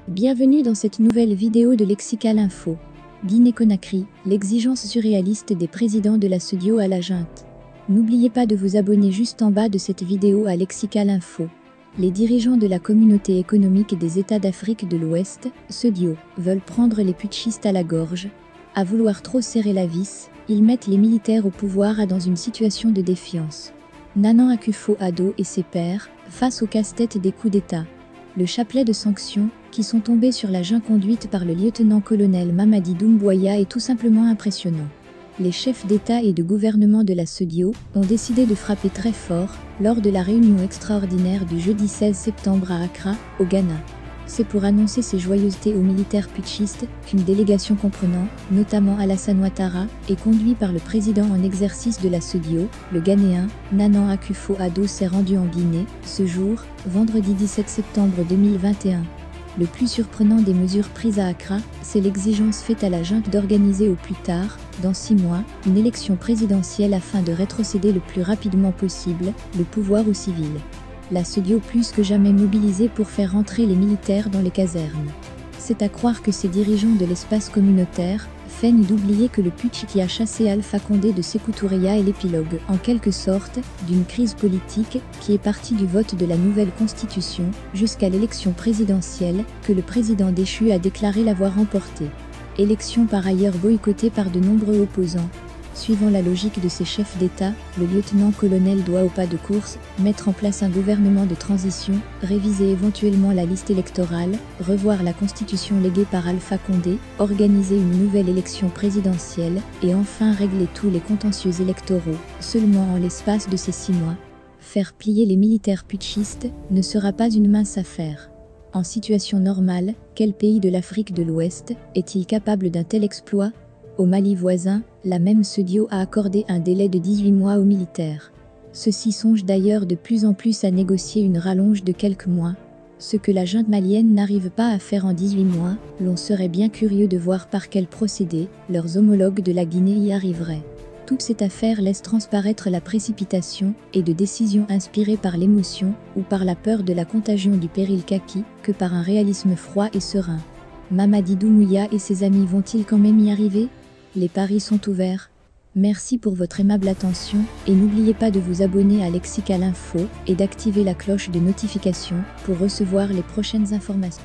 Bienvenue dans cette nouvelle vidéo de Lexical Info. Guinée-Conakry, l'exigence surréaliste des présidents de la SEDIO à la junte. N'oubliez pas de vous abonner juste en bas de cette vidéo à Lexical Info. Les dirigeants de la communauté économique des États d'Afrique de l'Ouest, SEDIO, veulent prendre les putschistes à la gorge. À vouloir trop serrer la vis, ils mettent les militaires au pouvoir dans une situation de défiance. Nana Akufo-Addo et ses pairs, face au casse-tête des coups d'État. Le chapelet de sanctions, qui sont tombés sur la junte conduite par le lieutenant-colonel Mamadi Doumbouya est tout simplement impressionnant. Les chefs d'État et de gouvernement de la SEDIO ont décidé de frapper très fort lors de la réunion extraordinaire du jeudi 16 septembre à Accra, au Ghana. C'est pour annoncer ces joyeusetés aux militaires putschistes qu'une délégation comprenant, notamment Alassane Ouattara, est conduite par le président en exercice de la SEDIO, le Ghanéen, Nana Akufo-Addo s'est rendu en Guinée, ce jour, vendredi 17 septembre 2021. Le plus surprenant des mesures prises à Accra, c'est l'exigence faite à la junte d'organiser au plus tard, dans 6 mois, une élection présidentielle afin de rétrocéder le plus rapidement possible le pouvoir aux civils. La SEDIO plus que jamais mobilisée pour faire rentrer les militaires dans les casernes. C'est à croire que ces dirigeants de l'espace communautaire feignent d'oublier que le putsch qui a chassé Alpha Condé de Sékou Touré est l'épilogue, en quelque sorte, d'une crise politique qui est partie du vote de la nouvelle constitution jusqu'à l'élection présidentielle que le président déchu a déclaré l'avoir remportée. Élection par ailleurs boycottée par de nombreux opposants. Suivant la logique de ces chefs d'État, le lieutenant-colonel doit au pas de course mettre en place un gouvernement de transition, réviser éventuellement la liste électorale, revoir la constitution léguée par Alpha Condé, organiser une nouvelle élection présidentielle et enfin régler tous les contentieux électoraux, seulement en l'espace de ces 6 mois. Faire plier les militaires putschistes ne sera pas une mince affaire. En situation normale, quel pays de l'Afrique de l'Ouest est-il capable d'un tel exploit ? Au Mali voisin, la même SEDIO a accordé un délai de 18 mois aux militaires. Ceux-ci songent d'ailleurs de plus en plus à négocier une rallonge de quelques mois. Ce que la junte malienne n'arrive pas à faire en 18 mois, l'on serait bien curieux de voir par quel procédé leurs homologues de la Guinée y arriveraient. Toute cette affaire laisse transparaître la précipitation et de décisions inspirées par l'émotion ou par la peur de la contagion du péril kaki que par un réalisme froid et serein. Mamadi Doumbouya et ses amis vont-ils quand même y arriver ? Les paris sont ouverts. Merci pour votre aimable attention et n'oubliez pas de vous abonner à Lexical Info et d'activer la cloche de notification pour recevoir les prochaines informations.